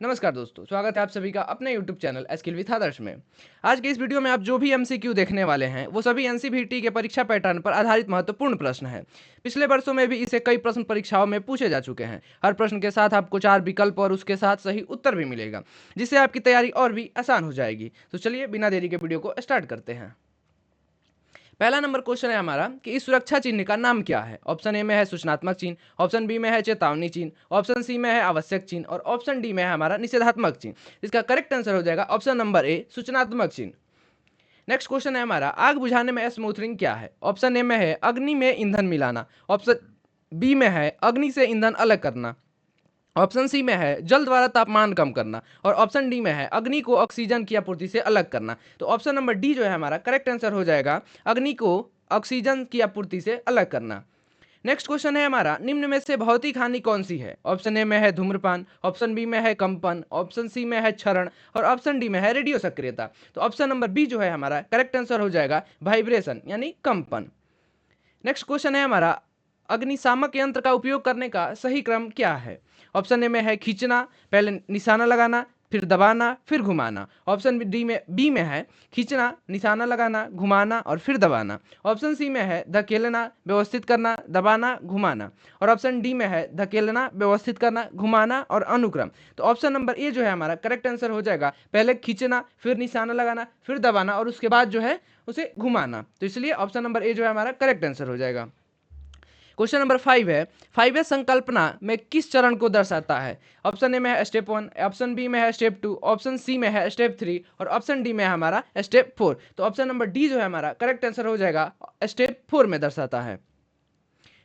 नमस्कार दोस्तों, स्वागत है आप सभी का अपने YouTube चैनल स्किल विथ आदर्श में। आज के इस वीडियो में आप जो भी एमसीक्यू देखने वाले हैं, वो सभी एनसीईआरटी के परीक्षा पैटर्न पर आधारित महत्वपूर्ण प्रश्न हैं। पिछले वर्षों में भी इसे कई प्रश्न परीक्षाओं में पूछे जा चुके हैं। हर प्रश्न के साथ आपको 4 विकल्प और उसके साथ सही उत्तर भी मिलेगा, जिससे आपकी तैयारी और भी आसान हो जाएगी। तो चलिए बिना देरी के वीडियो को स्टार्ट करते हैं। पहला नंबर क्वेश्चन है हमारा कि इस सुरक्षा चिन्ह का नाम क्या है। ऑप्शन ए में है सूचनात्मक चिन्ह, ऑप्शन बी में है चेतावनी चिन्ह, ऑप्शन सी में है आवश्यक चिन्ह और ऑप्शन डी में है हमारा निषेधात्मक चिन्ह। इसका करेक्ट आंसर हो जाएगा ऑप्शन नंबर ए सूचनात्मक चिन्ह। नेक्स्ट क्वेश्चन है हमारा आग बुझाने में स्मूथरिंग क्या है। ऑप्शन ए में है अग्नि में ईंधन मिलाना, ऑप्शन बी में है अग्नि से ईंधन अलग करना, ऑप्शन सी में है जल द्वारा तापमान कम करना और ऑप्शन डी में है अग्नि को ऑक्सीजन की आपूर्ति से अलग करना। तो ऑप्शन नंबर डी जो है हमारा करेक्ट आंसर हो जाएगा अग्नि को ऑक्सीजन की आपूर्ति से अलग करना। नेक्स्ट क्वेश्चन है हमारा निम्न में से भौतिक हानि कौन सी है। ऑप्शन ए में है धूम्रपान, ऑप्शन बी में है कंपन, ऑप्शन सी में है क्षरण और ऑप्शन डी में है रेडियो सक्रियता। तो ऑप्शन नंबर बी जो है हमारा करेक्ट आंसर हो जाएगा वाइब्रेशन यानी कंपन। नेक्स्ट क्वेश्चन है हमारा अग्निशामक यंत्र का उपयोग करने का सही क्रम क्या है। ऑप्शन ए में है खींचना, पहले निशाना लगाना, फिर दबाना, फिर घुमाना। ऑप्शन बी में है खींचना, निशाना लगाना, घुमाना और फिर दबाना। ऑप्शन सी में है धकेलना, व्यवस्थित करना, दबाना, घुमाना और ऑप्शन डी में है धकेलना, व्यवस्थित करना, घुमाना और अनुक्रम। तो ऑप्शन नंबर ए जो है हमारा करेक्ट आंसर हो जाएगा पहले खींचना, फिर निशाना लगाना, फिर दबाना और उसके बाद जो है उसे घुमाना। तो इसलिए ऑप्शन नंबर ए जो है हमारा करेक्ट आंसर हो जाएगा। क्वेश्चन नंबर 5 है 5 संकल्पना में किस चरण को दर्शाता है। ऑप्शन ए में है स्टेप 1, ऑप्शन बी में है स्टेप 2, ऑप्शन सी में है स्टेप 3 और ऑप्शन डी में है हमारा स्टेप 4। तो ऑप्शन नंबर डी जो है हमारा करेक्ट आंसर हो जाएगा स्टेप 4 में दर्शाता है।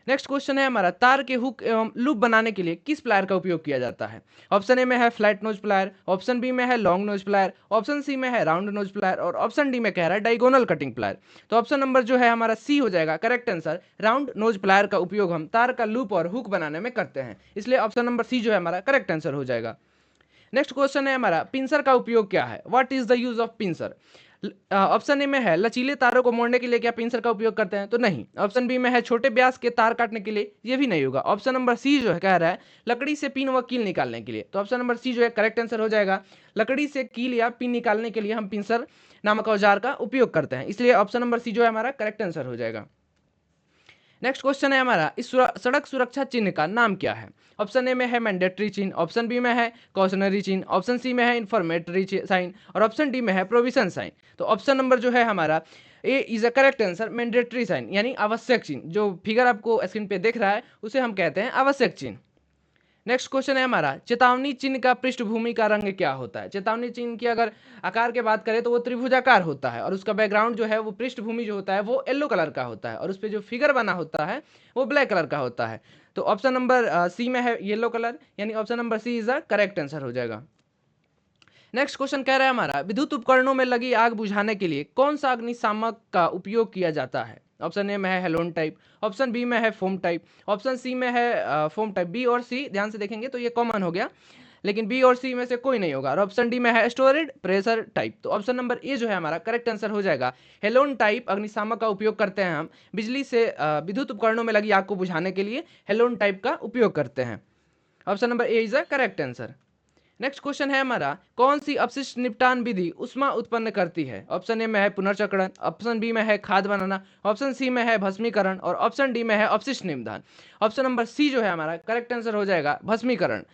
नेक्स्ट क्वेश्चन है हमारा तार के हुक एवं लूप बनाने के लिए किस प्लायर का उपयोग किया जाता है। ऑप्शन ए में है flat nose plier, option B में है long nose plier, option C में है राउंड नोज प्लायर और ऑप्शन डी में कह रहा है डायगोनल कटिंग प्लायर। तो ऑप्शन नंबर जो है हमारा सी हो जाएगा correct answer. Round nose plier का उपयोग हम तार का लूप और हुक बनाने में करते हैं, इसलिए ऑप्शन नंबर सी जो है हमारा करेक्ट आंसर हो जाएगा। नेक्स्ट क्वेश्चन है हमारा पिंसर का उपयोग क्या है। What is the use of pincer. Option A में है लचीले तारों को मोड़ने के लिए क्या पिंसर का उपयोग करते हैं, तो नहीं। ऑप्शन बी में है छोटे व्यास के तार काटने के लिए, ये भी नहीं होगा। ऑप्शन नंबर सी जो है कह रहा है लकड़ी से पिन व कील निकालने के लिए। तो ऑप्शन नंबर सी जो है करेक्ट आंसर हो जाएगा। लकड़ी से कील या पिन निकालने के लिए हम पिंसर नामक औजार का उपयोग करते हैं, इसलिए ऑप्शन नंबर सी जो है हमारा करेक्ट आंसर हो जाएगा। नेक्स्ट क्वेश्चन है हमारा इस सड़क सुरक्षा चिन्ह का नाम क्या है। ऑप्शन ए में है मैंडेटरी चिन्ह, ऑप्शन बी में है कॉशनरी चिन्ह, ऑप्शन सी में है इन्फॉर्मेटरी साइन और ऑप्शन डी में है प्रोविजन साइन। तो ऑप्शन नंबर जो है हमारा A is a correct answer mandatory sign यानी आवश्यक चिन्ह। जो फिगर आपको स्क्रीन पे दिख रहा है उसे हम कहते हैं आवश्यक चिन्ह। नेक्स्ट क्वेश्चन है हमारा चेतावनी चिन्ह का पृष्ठभूमि का रंग क्या होता है। चेतावनी चिन्ह की अगर आकार की बात करें तो वो त्रिभुजाकार होता है और उसका बैकग्राउंड जो है वो पृष्ठभूमि जो होता है वो येलो कलर का होता है और उस पर जो फिगर बना होता है वो ब्लैक कलर का होता है। तो ऑप्शन नंबर सी में है येलो कलर यानी option number C is the correct answer हो जाएगा। नेक्स्ट क्वेश्चन कह रहा है हमारा विद्युत उपकरणों में लगी आग बुझाने के लिए कौन सा अग्निशामक का उपयोग किया जाता है। ऑप्शन ए में है हेलोन टाइप, ऑप्शन बी में है फोम टाइप, ऑप्शन सी में है फोम टाइप। बी और सी ध्यान से देखेंगे तो ये कॉमन हो गया, लेकिन बी और सी में से कोई नहीं होगा और ऑप्शन डी में है स्टोरेड प्रेशर टाइप। तो ऑप्शन नंबर ए जो है हमारा करेक्ट आंसर हो जाएगा। हेलोन टाइप अग्निशामक का उपयोग करते हैं हम बिजली से विद्युत उपकरणों में लगी आग को बुझाने के लिए हेलोन टाइप का उपयोग करते हैं। Option number A is the correct answer. Next question है हमारा कौन सी अपशिष्ट निपटान विधि उष्मा उत्पन्न करती है। ऑप्शन ए में है पुनर्चक्रण, ऑप्शन बी में है खाद बनाना, ऑप्शन सी में है भस्मीकरण और ऑप्शन डी में है अपशिष्ट निपदान। ऑप्शन नंबर सी जो है हमारा करेक्ट आंसर हो जाएगा भस्मीकरण।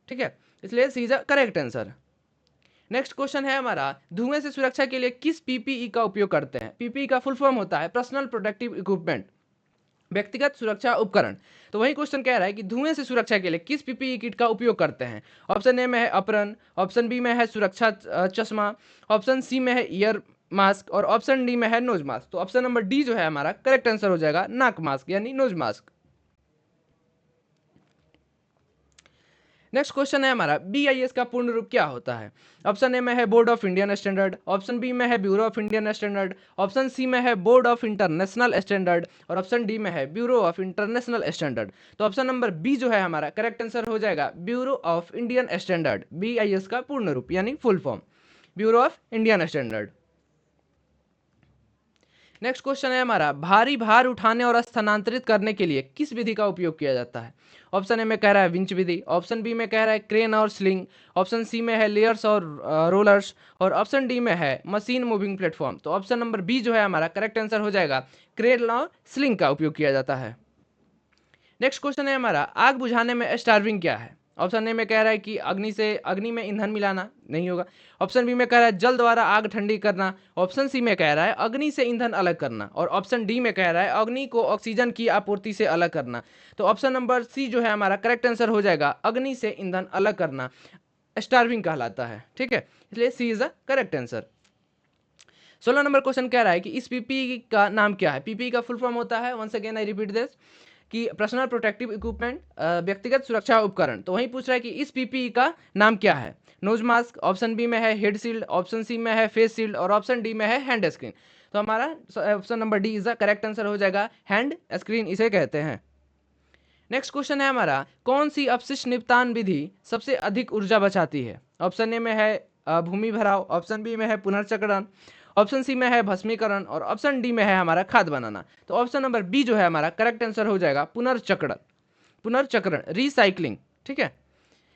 ठीक है, इसलिए C is a correct answer. Next question है हमारा धुएं से सुरक्षा के लिए किस पीपीई का उपयोग करते हैं। पीपीई का फुल फॉर्म होता है पर्सनल प्रोटेक्टिव इक्विपमेंट, व्यक्तिगत सुरक्षा उपकरण। तो वही क्वेश्चन कह रहा है कि धुएं से सुरक्षा के लिए किस पीपीई किट का उपयोग करते हैं। ऑप्शन ए में है अपरन, ऑप्शन बी में है सुरक्षा चश्मा, ऑप्शन सी में है ईयर मास्क और ऑप्शन डी में है नोज मास्क। तो ऑप्शन नंबर डी जो है हमारा करेक्ट आंसर हो जाएगा नाक मास्क यानी नोज मास्क। नेक्स्ट क्वेश्चन है हमारा बीआईएस का पूर्ण रूप क्या होता है। ऑप्शन ए में है board of Indian standard, option B में है bureau of Indian standard, option C में है बोर्ड ऑफ इंटरनेशनल स्टैंडर्ड और ऑप्शन डी में है ब्यूरो ऑफ इंटरनेशनल स्टैंडर्ड। तो ऑप्शन नंबर बी जो है हमारा करेक्ट आंसर हो जाएगा bureau of Indian standard. BIS का पूर्ण रूप यानी full form bureau of Indian standard. Next question है हमारा, भारी भार उठाने और स्थानांतरित करने के लिए किस विधि का उपयोग किया जाता है? ऑप्शन ए में कह रहा है विंच विधि, ऑप्शन बी में कह रहा है क्रेन और स्लिंग, ऑप्शन सी में है लेयर्स और रोलर्स, और ऑप्शन डी में है मशीन मूविंग प्लेटफॉर्म। तो ऑप्शन नंबर बी जो है हमारा करेक्ट आंसर हो जाएगा, क्रेन और स्लिंग का उपयोग किया जाता है। नेक्स्ट क्वेश्चन है हमारा, आग बुझाने में स्टार्विंग क्या है? ऑप्शन ए में कह रहा है कि अग्नि में ईंधन मिलाना, नहीं होगा। ऑप्शन बी में कह रहा है जल द्वारा आग ठंडी करना, ऑप्शन सी में कह रहा है अग्नि से ईंधन अलग करना, और ऑप्शन डी में कह रहा है अग्नि को ऑक्सीजन की आपूर्ति से अलग करना। तो ऑप्शन नंबर सी जो है हमारा करेक्ट आंसर हो जाएगा, अग्नि से ईंधन अलग करना स्टार्विंग कहलाता है। ठीक है, इसलिए C is the correct answer. 16 number question कह रहा है कि इस पीपीई का नाम क्या है? पीपीई का फुल फॉर्म होता है, once again I repeat this, कि पर्सनल प्रोटेक्टिव इक्विपमेंट, व्यक्तिगत सुरक्षा उपकरण। तो वहीं पूछ रहा है कि इस पीपीई का नाम क्या है? नोज मास्क, ऑप्शन बी में है हेड शील्ड, ऑप्शन सी में है फेस शील्ड, और ऑप्शन डी में है हैंड स्क्रीन। तो हमारा option number D is the correct answer हो जाएगा, हैंड स्क्रीन इसे कहते हैं। नेक्स्ट क्वेश्चन है हमारा, कौन सी अपशिष्ट निपटान विधि सबसे अधिक ऊर्जा बचाती है? ऑप्शन ए में है भूमि भराव, ऑप्शन बी में है पुनर्चक्रण, ऑप्शन सी में है भस्मीकरण, और ऑप्शन डी में है हमारा खाद बनाना। तो ऑप्शन नंबर बी जो है हमारा करेक्ट आंसर हो जाएगा, पुनर्चक्रण, पुनर्चक्रण, रिसाइकलिंग। ठीक है।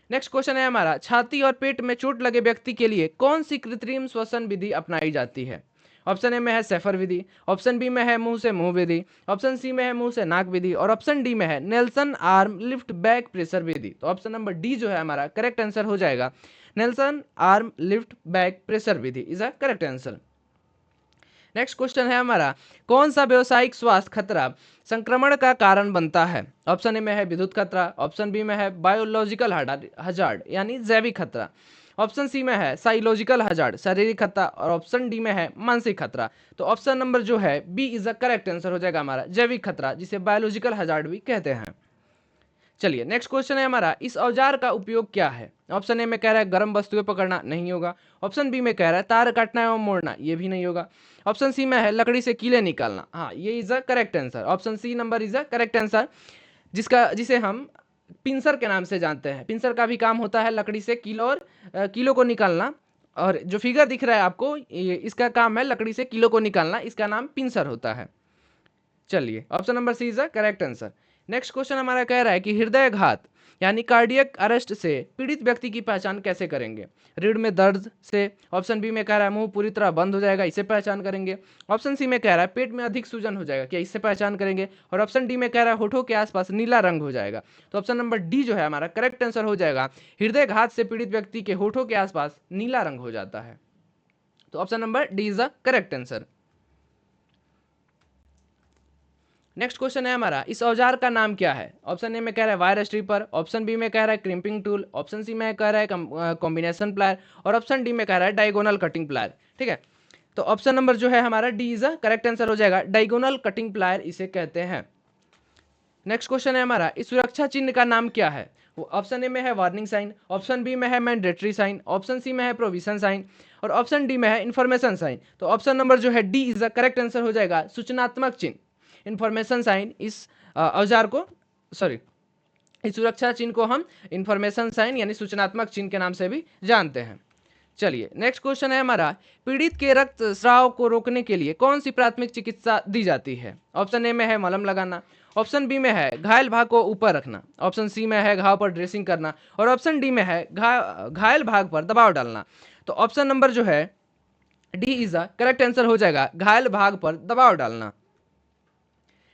नेक्स्ट क्वेश्चन है हमारा, छाती और पेट में चोट लगे व्यक्ति के लिए कौन सी कृत्रिम श्वसन विधि अपनाई जाती है? ऑप्शन ए में है सेफर विधि, ऑप्शन बी में है मुंह से मुंह विधि, ऑप्शन सी में है मुंह से नाक विधि, और ऑप्शन डी में है Nelson arm lift back pressure विधि। तो ऑप्शन नंबर डी जो है हमारा करेक्ट आंसर हो जाएगा, Nelson arm lift back pressure Vidhi is a correct answer. Next question है हमारा, कौन सा व्यवसायिक स्वास्थ्य खतरा संक्रमण का कारण बनता है? ऑप्शन ए में है विद्युत खतरा, ऑप्शन बी में है बायोलॉजिकल हजार्ड यानी जैविक खतरा, ऑप्शन सी में है साइकोलॉजिकल हजार्ड शारीरिक खतरा, और ऑप्शन डी में है मानसिक खतरा। तो ऑप्शन नंबर जो है B is the correct answer हो जाएगा हमारा, जैविक खतरा, जिसे बायोलॉजिकल हजार्ड भी कहते हैं। चलिए नेक्स्ट क्वेश्चन है हमारा, इस औजार का उपयोग क्या है? ऑप्शन ए में कह रहा है गर्म वस्तुएं पकड़ना, नहीं होगा। ऑप्शन बी में कह रहा है तार काटना एवं मोड़ना, ये भी नहीं होगा। ऑप्शन सी में है लकड़ी से कीले निकालना, हाँ ये is the correct answer, option C number is the correct answer, जिसे हम पिंसर के नाम से जानते हैं। पिंसर का भी काम होता है लकड़ी से कीलो को निकालना, और जो फिगर दिख रहा है आपको इसका काम है लकड़ी से कीलो को निकालना, इसका नाम पिंसर होता है। चलिए option number C is the correct answer. Next question हमारा कह रहा है कि हृदयघात यानी कार्डियक अरेस्ट से पीड़ित व्यक्ति की पहचान कैसे करेंगे? रीढ़ में दर्द से, ऑप्शन बी में कह रहा है मुंह पूरी तरह बंद हो जाएगा, इसे पहचान करेंगे, ऑप्शन सी में कह रहा है पेट में अधिक सूजन हो जाएगा, क्या इससे पहचान करेंगे, और ऑप्शन डी में कह रहा है होठों के आसपास नीला रंग हो जाएगा। तो ऑप्शन नंबर डी जो है हमारा करेक्ट आंसर हो जाएगा, हृदयघात से पीड़ित व्यक्ति के होठों के आसपास नीला रंग हो जाता है। तो option number D is the correct answer. Next question है हमारा, इस औजार का नाम क्या है? ऑप्शन ए में कह रहा है वायर स्ट्रिपर, ऑप्शन बी में कह रहा है क्रिम्पिंग टूल, ऑप्शन सी में कह रहा है कॉम्बिनेशन प्लायर, और ऑप्शन डी में कह रहा है डायगोनल कटिंग प्लायर। ठीक है, तो ऑप्शन नंबर जो है हमारा D is the correct answer हो जाएगा, डायगोनल कटिंग प्लायर इसे कहते हैं। नेक्स्ट क्वेश्चन है हमारा, इस सुरक्षा चिन्ह का नाम क्या है? ऑप्शन ए में है वार्निंग साइन, ऑप्शन बी में है मैंडेटरी साइन, ऑप्शन सी में है प्रोविजन साइन, और ऑप्शन डी में है इन्फॉर्मेशन साइन। तो ऑप्शन नंबर जो है D is the correct answer हो जाएगा, सूचनात्मक चिन्ह, इंफॉर्मेशन साइन। इस औजार को सॉरी इस सुरक्षा चिन्ह को हम इंफॉर्मेशन साइन यानी सूचनात्मक चिन्ह के नाम से भी जानते हैं। चलिए नेक्स्ट क्वेश्चन है हमारा, पीड़ित के रक्त स्राव को रोकने के लिए कौन सी प्राथमिक चिकित्सा दी जाती है? ऑप्शन ए में है मलहम लगाना, ऑप्शन बी में है घायल भाग को ऊपर रखना, ऑप्शन सी में है घाव पर ड्रेसिंग करना, और ऑप्शन डी में है घायल भाग पर दबाव डालना। तो ऑप्शन नंबर जो है D is the correct answer हो जाएगा, घायल भाग पर दबाव डालना।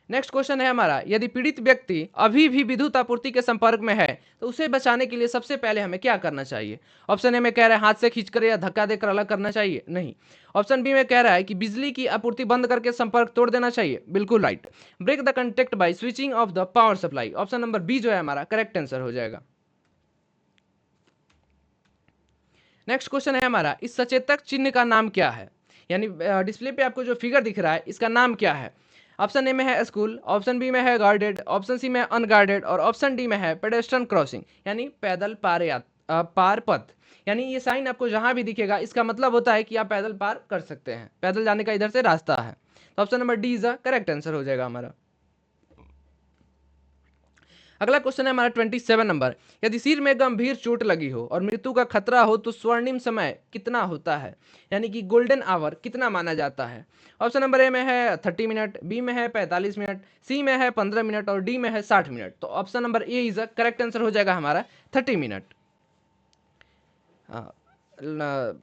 नेक्स्ट क्वेश्चन है हमारा, यदि पीड़ित व्यक्ति अभी भी विद्युत आपूर्ति के संपर्क में है तो उसे बचाने के लिए सबसे पहले हमें क्या करना चाहिए? ऑप्शन ए में कह रहा है हाथ से खींचकर या धक्का देकर अलग करना चाहिए, नहीं। ऑप्शन बी में कह रहा है कि बिजली की आपूर्ति बंद करके संपर्क तोड़ देना चाहिए, बिल्कुल right. Break the contact by switching off the power supply, option number B जो है हमारा करेक्ट आंसर हो जाएगा। नेक्स्ट क्वेश्चन है हमारा, इस सचेतक चिन्ह का नाम क्या है? यानी डिस्प्ले पे आपको जो फिगर दिख रहा है इसका नाम क्या है? ऑप्शन ए में है स्कूल, ऑप्शन बी में है गार्डेड, ऑप्शन सी में अनगार्डेड, और ऑप्शन डी में है पेडेस्ट्रियन क्रॉसिंग यानी पैदल पार पथ। यानी ये साइन आपको जहां भी दिखेगा इसका मतलब होता है कि आप पैदल पार कर सकते हैं, पैदल जाने का इधर से रास्ता है। तो option number D is the correct answer हो जाएगा हमारा। अगला क्वेश्चन है हमारा 27 नंबर, यदि सिर में गंभीर चोट लगी हो और मृत्यु का खतरा हो तो स्वर्णिम समय कितना होता है, यानी कि गोल्डन आवर कितना माना जाता है। ऑप्शन नंबर ए में है 30 मिनट, बी में है 45 मिनट, सी में है 15 मिनट और डी में है 60 मिनट। तो option number A is a correct answer हो जाएगा हमारा 30 मिनट।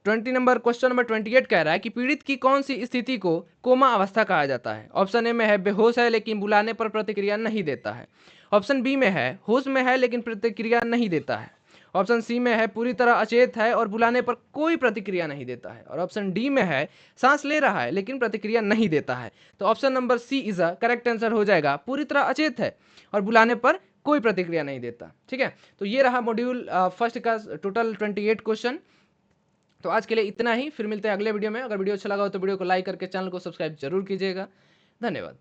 20 नंबर क्वेश्चन नंबर 28 कह रहा है कि पीड़ित की कौन सी स्थिति को कोमा अवस्था कहा जाता है। ऑप्शन ए में है बेहोश है लेकिन बुलाने पर प्रतिक्रिया नहीं देता है। ऑप्शन बी में है होश में है लेकिन प्रतिक्रिया नहीं देता है। ऑप्शन सी में है पूरी तरह अचेत है और बुलाने पर कोई प्रतिक्रिया नहीं देता है। और ऑप्शन डी में है सांस ले रहा है लेकिन प्रतिक्रिया नहीं देता है। तो option number C is a correct answer हो जाएगा, पूरी तरह अचेत है और बुलाने पर कोई प्रतिक्रिया नहीं देता। ठीक है, तो ये रहा मॉड्यूल फर्स्ट का टोटल 28 क्वेश्चन। तो आज के लिए इतना ही, फिर मिलते हैं अगले वीडियो में। अगर वीडियो अच्छा लगा हो तो वीडियो को लाइक करके चैनल को सब्सक्राइब जरूर कीजिएगा। धन्यवाद।